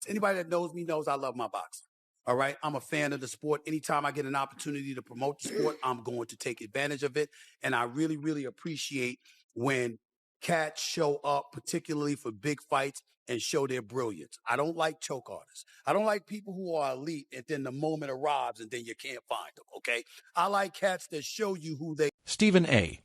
Anybody that knows me knows I love my boxing. All right. I'm a fan of the sport. Anytime I get an opportunity to promote the sport, I'm going to take advantage of it. And I really, really appreciate when cats show up, particularly for big fights, and show their brilliance. I don't like choke artists. I don't like people who are elite and then the moment arrives and then you can't find them. Okay. I like cats that show you who they. Stephen A.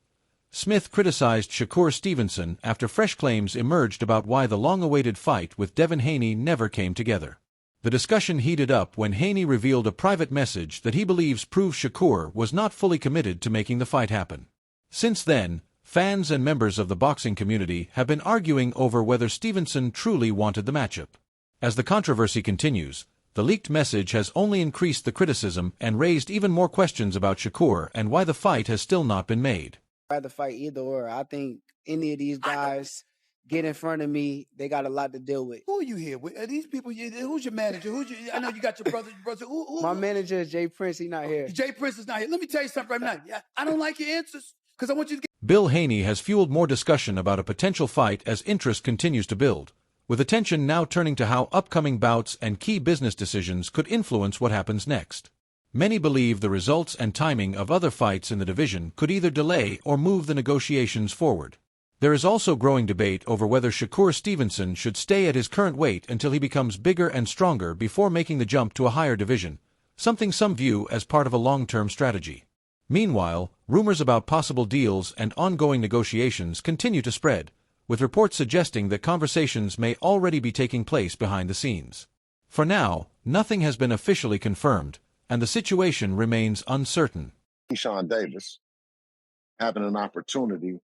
Smith criticized Shakur Stevenson after fresh claims emerged about why the long-awaited fight with Devin Haney never came together. The discussion heated up when Haney revealed a private message that he believes proves Shakur was not fully committed to making the fight happen. Since then, fans and members of the boxing community have been arguing over whether Stevenson truly wanted the matchup. As the controversy continues, the leaked message has only increased the criticism and raised even more questions about Shakur and why the fight has still not been made. I'd rather fight either or. I think any of these guys get in front of me, they got a lot to deal with. Who are you here with? Are these people? Who's your manager? I know you got your brother. My manager is Jay Prince. He's not here. Jay Prince is not here. Let me tell you something right now. I don't like your answers because I want you to get. Bill Haney has fueled more discussion about a potential fight as interest continues to build, with attention now turning to how upcoming bouts and key business decisions could influence what happens next. Many believe the results and timing of other fights in the division could either delay or move the negotiations forward. There is also growing debate over whether Shakur Stevenson should stay at his current weight until he becomes bigger and stronger before making the jump to a higher division, something some view as part of a long-term strategy. Meanwhile, rumors about possible deals and ongoing negotiations continue to spread, with reports suggesting that conversations may already be taking place behind the scenes. For now, nothing has been officially confirmed, and the situation remains uncertain. Sean Davis having an opportunity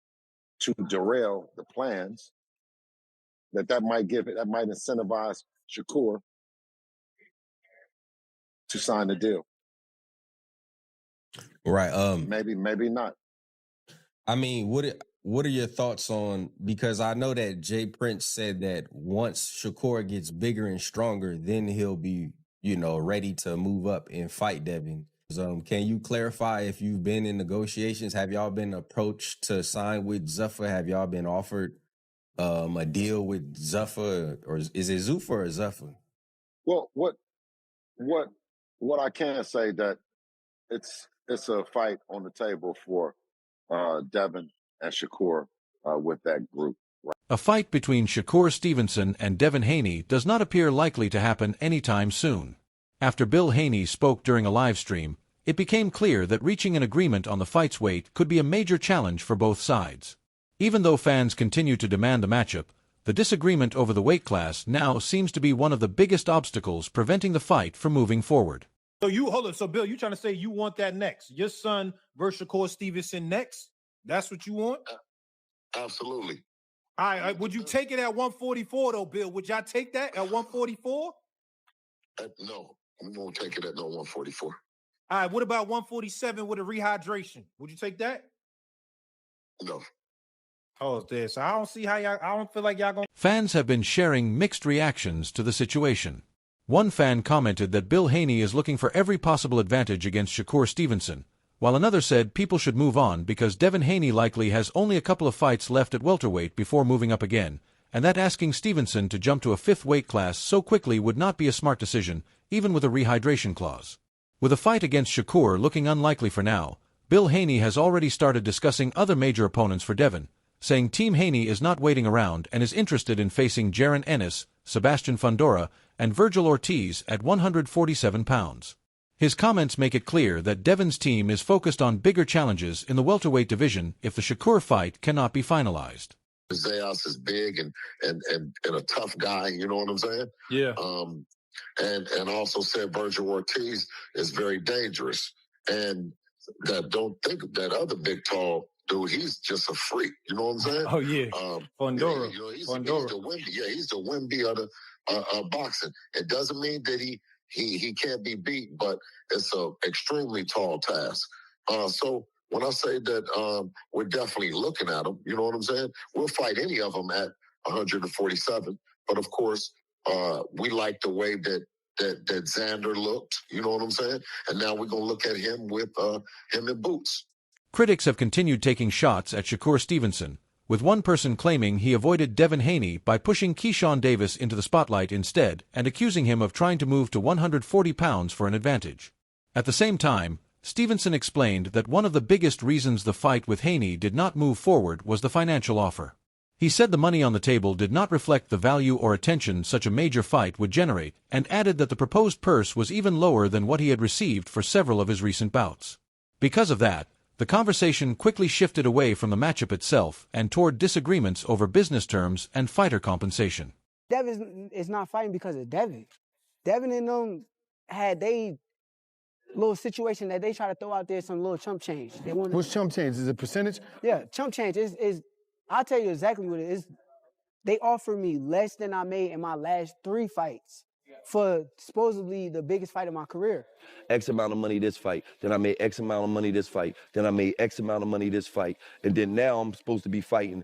to derail the plans that might incentivize Shakur to sign the deal. Right. Maybe not. I mean, what are your thoughts on, because I know that Jay Prince said that once Shakur gets bigger and stronger, then he'll be, ready to move up and fight Devin. Can you clarify if you've been in negotiations? Have y'all been approached to sign with Zuffa? Have y'all been offered a deal with Zuffa, or is it Zuffa or Zuffa? Well, what I can say that it's a fight on the table for Devin and Shakur with that group. Right? A fight between Shakur Stevenson and Devin Haney does not appear likely to happen anytime soon. After Bill Haney spoke during a live stream, it became clear that reaching an agreement on the fight's weight could be a major challenge for both sides. Even though fans continue to demand the matchup, the disagreement over the weight class now seems to be one of the biggest obstacles preventing the fight from moving forward. So Bill, you trying to say you want that next? Your son versus Shakur Stevenson next? That's what you want? Absolutely. All right. Would you take it at 144 though, Bill? Would y'all take that at 144? No, we won't take it at no 144. All right. What about 147 with a rehydration? Would you take that? No. Oh, this. I don't see how y'all. I don't feel like y'all gonna. Fans have been sharing mixed reactions to the situation. One fan commented that Bill Haney is looking for every possible advantage against Shakur Stevenson, while another said people should move on because Devin Haney likely has only a couple of fights left at welterweight before moving up again, and that asking Stevenson to jump to a fifth weight class so quickly would not be a smart decision, even with a rehydration clause. With a fight against Shakur looking unlikely for now, Bill Haney has already started discussing other major opponents for Devin, saying Team Haney is not waiting around and is interested in facing Jaron Ennis, Sebastian Fundora, and Virgil Ortiz at 147 pounds. His comments make it clear that Devin's team is focused on bigger challenges in the welterweight division if the Shakur fight cannot be finalized. Zayas is big and a tough guy, you know what I'm saying? Yeah. And also said Virgil Ortiz is very dangerous. And don't think of that other big tall dude, he's just a freak, you know what I'm saying? Oh yeah. Fundora. He's the Wemby. Yeah, he's the Wemby of the boxing. It doesn't mean that he can't be beat, but it's an extremely tall task. So when I say that we're definitely looking at him, you know what I'm saying? We'll fight any of them at 147. But of course, we like the way that Xander looked, you know what I'm saying? And now we're going to look at him with him in boots. Critics have continued taking shots at Shakur Stevenson, with one person claiming he avoided Devin Haney by pushing Keyshawn Davis into the spotlight instead and accusing him of trying to move to 140 pounds for an advantage. At the same time, Stevenson explained that one of the biggest reasons the fight with Haney did not move forward was the financial offer. He said the money on the table did not reflect the value or attention such a major fight would generate, and added that the proposed purse was even lower than what he had received for several of his recent bouts. Because of that, the conversation quickly shifted away from the matchup itself and toward disagreements over business terms and fighter compensation. Devin is not fighting because of Devin. Devin and them had they little situation that they try to throw out there, some little chump change. What's chump change? Is it percentage? Yeah, chump change is I'll tell you exactly what it is. They offered me less than I made in my last 3 fights for supposedly the biggest fight of my career. X amount of money this fight, then I made X amount of money this fight, then I made X amount of money this fight, and then now I'm supposed to be fighting.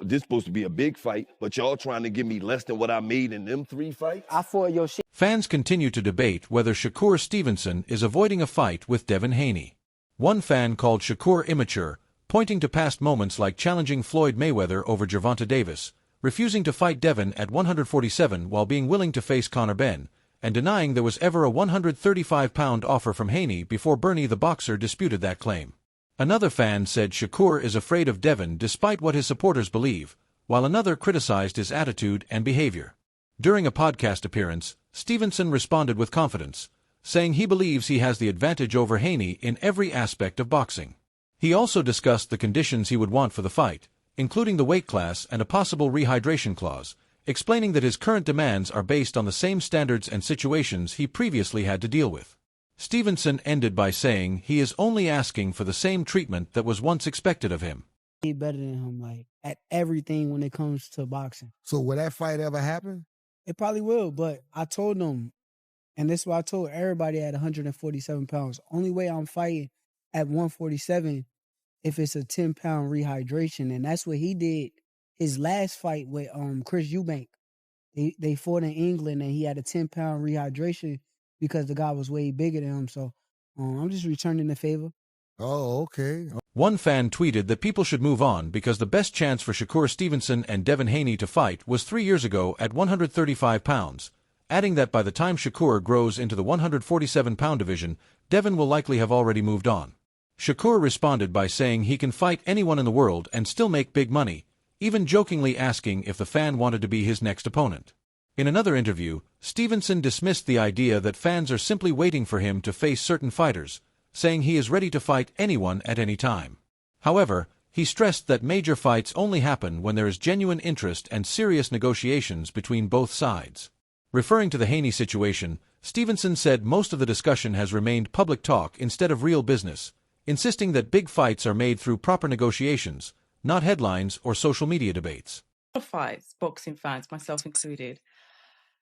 This supposed to be a big fight, but y'all trying to give me less than what I made in them 3 fights? I fought your shit. Fans continue to debate whether Shakur Stevenson is avoiding a fight with Devin Haney. One fan called Shakur immature, pointing to past moments like challenging Floyd Mayweather over Gervonta Davis, refusing to fight Devin at 147 while being willing to face Conor Benn, and denying there was ever a 135-pound offer from Haney before Bernie the boxer disputed that claim. Another fan said Shakur is afraid of Devin despite what his supporters believe, while another criticized his attitude and behavior. During a podcast appearance, Stevenson responded with confidence, saying he believes he has the advantage over Haney in every aspect of boxing. He also discussed the conditions he would want for the fight, including the weight class and a possible rehydration clause, explaining that his current demands are based on the same standards and situations he previously had to deal with. Stevenson ended by saying he is only asking for the same treatment that was once expected of him. He's better than him, like, at everything when it comes to boxing. So will that fight ever happen? It probably will, but I told them, and this is what I told everybody at 147 pounds, only way I'm fighting at 147 if it's a 10-pound rehydration, and that's what he did his last fight with Chris Eubank. They fought in England, and he had a 10-pound rehydration because the guy was way bigger than him. So I'm just returning the favor. Oh, okay. One fan tweeted that people should move on because the best chance for Shakur Stevenson and Devin Haney to fight was 3 years ago at 135 pounds, adding that by the time Shakur grows into the 147-pound division, Devin will likely have already moved on. Shakur responded by saying he can fight anyone in the world and still make big money, even jokingly asking if the fan wanted to be his next opponent. In another interview, Stevenson dismissed the idea that fans are simply waiting for him to face certain fighters, saying he is ready to fight anyone at any time. However, he stressed that major fights only happen when there is genuine interest and serious negotiations between both sides. Referring to the Haney situation, Stevenson said most of the discussion has remained public talk instead of real business, insisting that big fights are made through proper negotiations, not headlines or social media debates. Fights, boxing fans, myself included,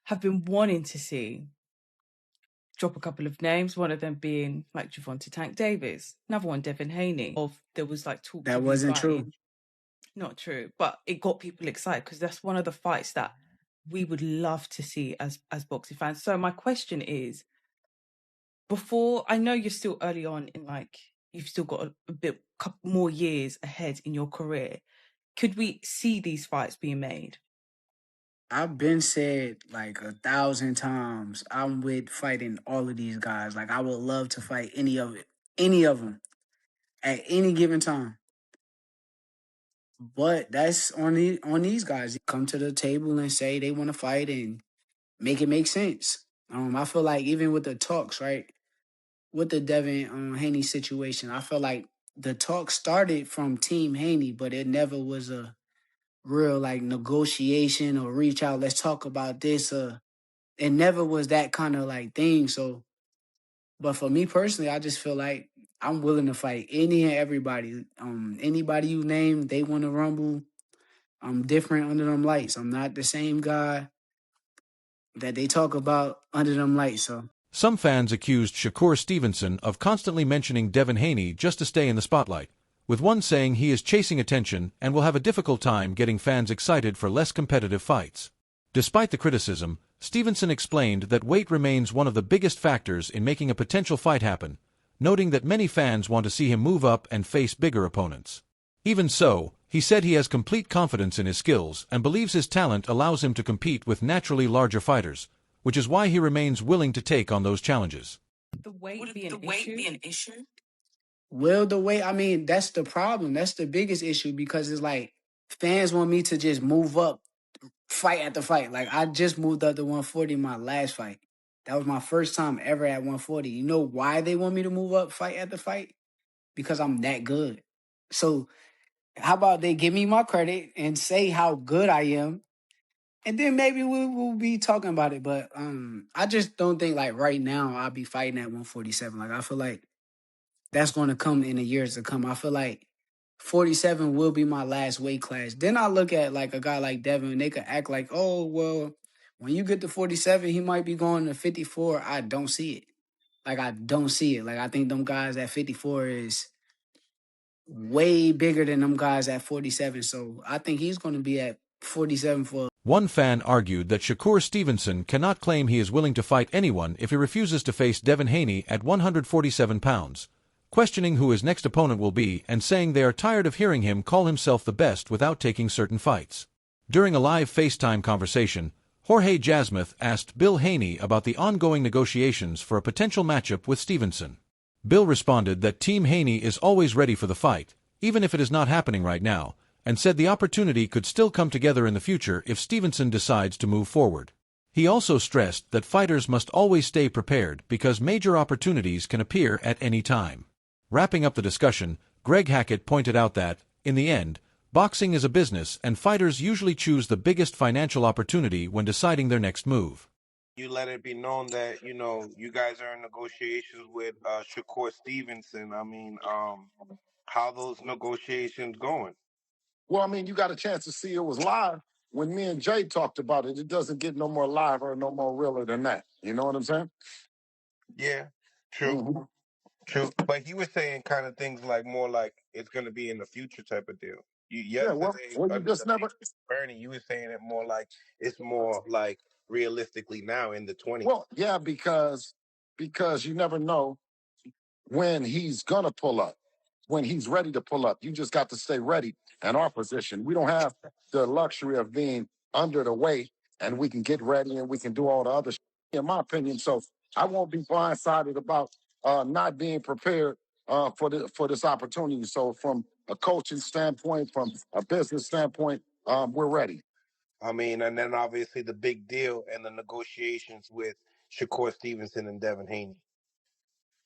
have been wanting to see. Drop a couple of names, one of them being like Gervonta Tank Davis, another one Devin Haney. There was like talk That wasn't true. Not true, but it got people excited because that's one of the fights that we would love to see as boxing fans. So my question is, before, I know you're still early on in, like, you've still got a couple more years ahead in your career. Could we see these fights being made? I've been said like 1,000 times, I'm with fighting all of these guys. Like, I would love to fight any of them at any given time. But that's on these guys. Come to the table and say they want to fight and make it make sense. I feel like even with the talks, right, with the Devin Haney situation, I feel like the talk started from Team Haney, but it never was a real like negotiation or reach out, let's talk about this. It never was that kind of like thing. So, but for me personally, I just feel like I'm willing to fight any and everybody. Anybody you name, they want to rumble. I'm different under them lights. I'm not the same guy that they talk about under them lights. So some fans accused Shakur Stevenson of constantly mentioning Devin Haney just to stay in the spotlight, with one saying he is chasing attention and will have a difficult time getting fans excited for less competitive fights. Despite the criticism, Stevenson explained that weight remains one of the biggest factors in making a potential fight happen, noting that many fans want to see him move up and face bigger opponents. Even so, he said he has complete confidence in his skills and believes his talent allows him to compete with naturally larger fighters, which is why he remains willing to take on those challenges. The weight be an issue? Will the weight? I mean, that's the problem. That's the biggest issue because it's like fans want me to just move up fight after fight. Like I just moved up to 140 my last fight. That was my first time ever at 140. You know why they want me to move up fight after fight? Because I'm that good. So how about they give me my credit and say how good I am, and then maybe we'll be talking about it. But I just don't think like right now I'll be fighting at 147. Like I feel like that's going to come in the years to come. I feel like 47 will be my last weight class. Then I look at like a guy like Devin, and they could act like, oh well, when you get to 47, he might be going to 54. I don't see it. Like I don't see it. Like I think them guys at 54 is way bigger than them guys at 47. So I think he's going to be at 47 for. One fan argued that Shakur Stevenson cannot claim he is willing to fight anyone if he refuses to face Devin Haney at 147 pounds, questioning who his next opponent will be and saying they are tired of hearing him call himself the best without taking certain fights. During a live FaceTime conversation, Jorge Jasmuth asked Bill Haney about the ongoing negotiations for a potential matchup with Stevenson. Bill responded that Team Haney is always ready for the fight, even if it is not happening right now, and said the opportunity could still come together in the future if Stevenson decides to move forward. He also stressed that fighters must always stay prepared because major opportunities can appear at any time. Wrapping up the discussion, Greg Hackett pointed out that, in the end, boxing is a business and fighters usually choose the biggest financial opportunity when deciding their next move. You let it be known that, you guys are in negotiations with Shakur Stevenson. I mean, how those negotiations going? Well, I mean, you got a chance to see it was live when me and Jay talked about it. It doesn't get no more live or no more realer than that. You know what I'm saying? Yeah, true. Mm-hmm. True. But he was saying kind of things like more like it's going to be in the future type of deal. Well, you under just the never. Bernie, you were saying it more like it's more like realistically now in the 20s. Well, yeah, because you never know when he's gonna pull up, when he's ready to pull up. You just got to stay ready. In our position, we don't have the luxury of being under the weight, and we can get ready and we can do all the other shit, in my opinion. So I won't be blindsided about not being prepared for this opportunity. So from a coaching standpoint, from a business standpoint, we're ready. I mean, and then obviously the big deal and the negotiations with Shakur Stevenson and Devin Haney.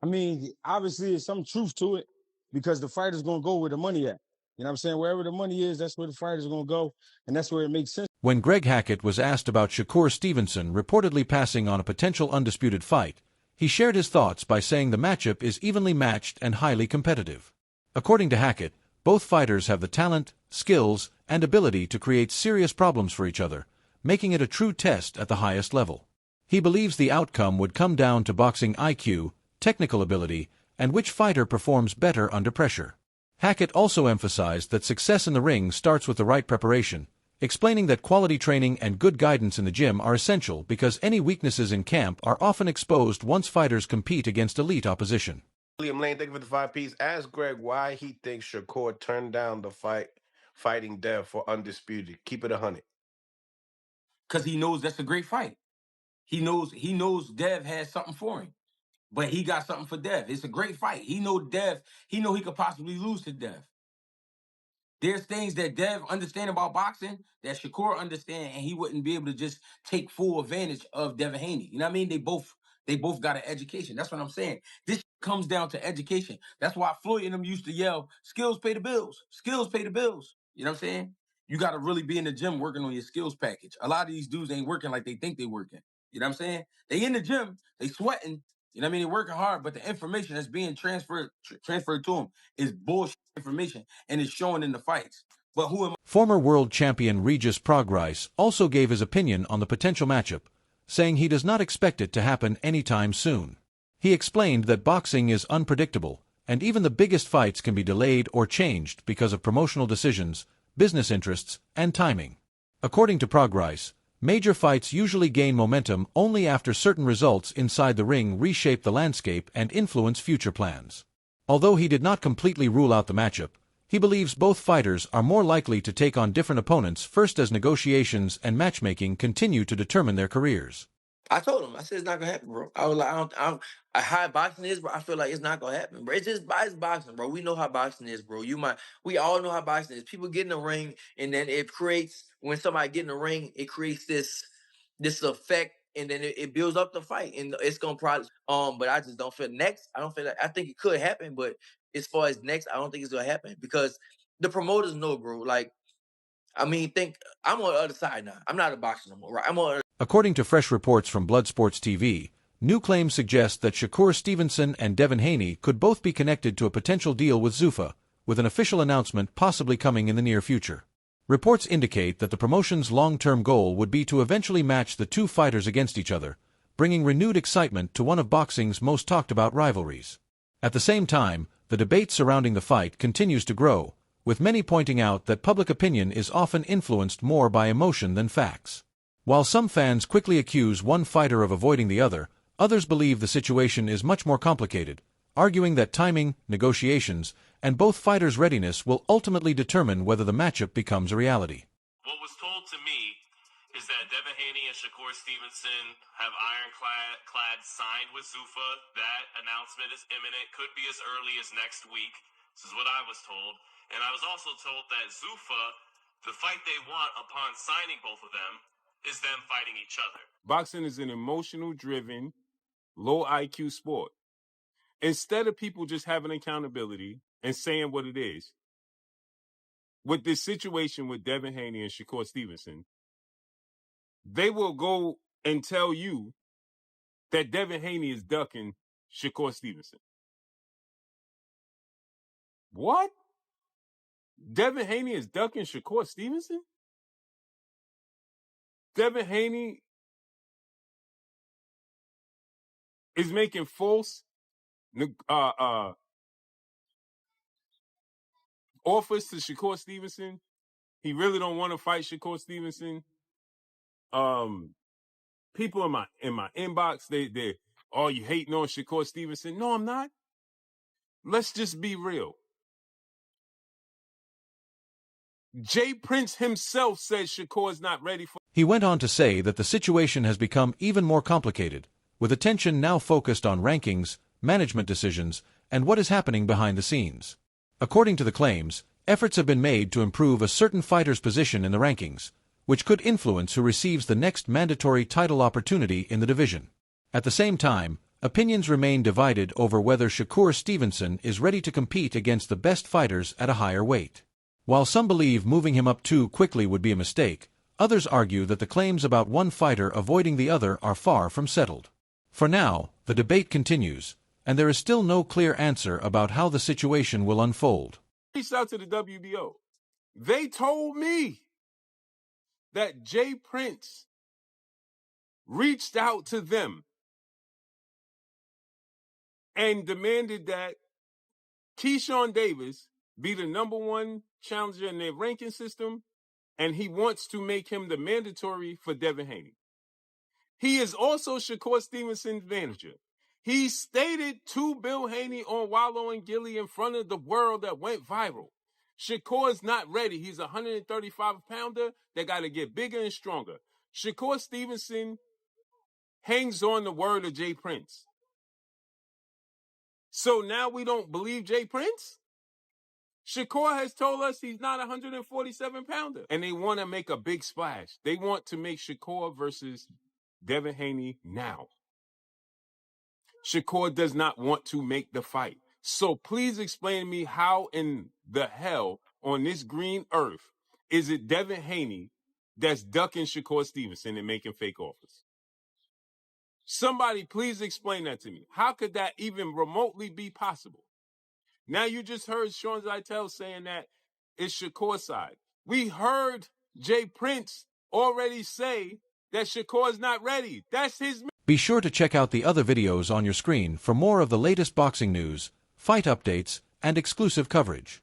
I mean, obviously there's some truth to it because the fighter's going to go where the money at. You know what I'm saying? Wherever the money is, that's where the fighter's going to go, and that's where it makes sense. When Greg Hackett was asked about Shakur Stevenson reportedly passing on a potential undisputed fight, he shared his thoughts by saying the matchup is evenly matched and highly competitive. According to Hackett, both fighters have the talent, skills, and ability to create serious problems for each other, making it a true test at the highest level. He believes the outcome would come down to boxing IQ, technical ability, and which fighter performs better under pressure. Hackett also emphasized that success in the ring starts with the right preparation, explaining that quality training and good guidance in the gym are essential because any weaknesses in camp are often exposed once fighters compete against elite opposition. William Lane, thank you for the 5 piece. Ask Greg why he thinks Shakur turned down the fighting Dev for undisputed. Keep it 100. Because he knows that's a great fight. He knows Dev has something for him. But he got something for Dev. It's a great fight. He know he could possibly lose to Dev. There's things that Dev understand about boxing that Shakur understand, and he wouldn't be able to just take full advantage of Devin Haney. You know what I mean? They both got an education. That's what I'm saying. This comes down to education. That's why Floyd and them used to yell, skills pay the bills. Skills pay the bills. You know what I'm saying? You got to really be in the gym working on your skills package. A lot of these dudes ain't working like they think they working. You know what I'm saying? They in the gym, they sweating. You know what I mean? They're working hard, but the information that's being transferred to them is bullshit information, and it's showing in the fights. But who am I? Former world champion Regis Prograis also gave his opinion on the potential matchup, saying he does not expect it to happen anytime soon. He explained that boxing is unpredictable, and even the biggest fights can be delayed or changed because of promotional decisions, business interests, and timing. According to Prograis, major fights usually gain momentum only after certain results inside the ring reshape the landscape and influence future plans. Although he did not completely rule out the matchup, He believes both fighters are more likely to take on different opponents first as negotiations and matchmaking continue to determine their careers. I told him, I said, it's not gonna happen, bro. I was like, how boxing is, bro. I feel like it's not gonna happen, bro. It's boxing, bro. We know how boxing is, bro. We all know how boxing is. People get in the ring, and then when somebody get in the ring, it creates this effect, and then it builds up the fight, and it's gonna probably, but I just don't feel next. I don't feel like, I think it could happen, but as far as next, I don't think it's gonna happen because the promoters know, bro. Like, I mean, I'm on the other side now. I'm not a boxer no more, right? I'm on. According to fresh reports from Bloodsports TV, new claims suggest that Shakur Stevenson and Devin Haney could both be connected to a potential deal with Zuffa, with an official announcement possibly coming in the near future. Reports indicate that the promotion's long-term goal would be to eventually match the two fighters against each other, bringing renewed excitement to one of boxing's most talked-about rivalries. At the same time, the debate surrounding the fight continues to grow, with many pointing out that public opinion is often influenced more by emotion than facts. While some fans quickly accuse one fighter of avoiding the other, others believe the situation is much more complicated, arguing that timing, negotiations, and both fighters' readiness will ultimately determine whether the matchup becomes a reality. What was told to me is that Devin Haney and Shakur Stevenson have ironclad signed with Zuffa. That announcement is imminent, could be as early as next week. This is what I was told. And I was also told that Zuffa, the fight they want upon signing both of them, is them fighting each other. Boxing is an emotional-driven, low IQ sport. Instead of people just having accountability and saying what it is, with this situation with Devin Haney and Shakur Stevenson, they will go and tell you that Devin Haney is ducking Shakur Stevenson. What? Devin Haney is ducking Shakur Stevenson? Devin Haney is making false offers to Shakur Stevenson. He really don't want to fight Shakur Stevenson. People in my inbox, they oh, you hating on Shakur Stevenson? No, I'm not. Let's just be real. Jay Prince himself said Shakur is not ready for. He went on to say that the situation has become even more complicated, with attention now focused on rankings, management decisions, and what is happening behind the scenes. According to the claims, efforts have been made to improve a certain fighter's position in the rankings, which could influence who receives the next mandatory title opportunity in the division. At the same time, opinions remain divided over whether Shakur Stevenson is ready to compete against the best fighters at a higher weight. While some believe moving him up too quickly would be a mistake, others argue that the claims about one fighter avoiding the other are far from settled. For now, the debate continues, and there is still no clear answer about how the situation will unfold. Reached out to the WBO. They told me that Jay Prince reached out to them and demanded that Keyshawn Davis be the number one challenger in their ranking system, and he wants to make him the mandatory for Devin Haney. He is also Shakur Stevenson's manager. He stated to Bill Haney on Wallow and Gilly in front of the world that went viral. Shakur's not ready. He's a 135-pounder that got to get bigger and stronger. Shakur Stevenson hangs on the word of Jay Prince. So now we don't believe Jay Prince? Shakur has told us he's not a 147-pounder. And they want to make a big splash. They want to make Shakur versus Devin Haney now. Shakur does not want to make the fight. So please explain to me how in the hell on this green earth is it Devin Haney that's ducking Shakur Stevenson and making fake offers? Somebody please explain that to me. How could that even remotely be possible? Now you just heard Sean Zeitel saying that it's Shakur's side. We heard Jay Prince already say that Shakur's not ready. That's his. Be sure to check out the other videos on your screen for more of the latest boxing news, fight updates, and exclusive coverage.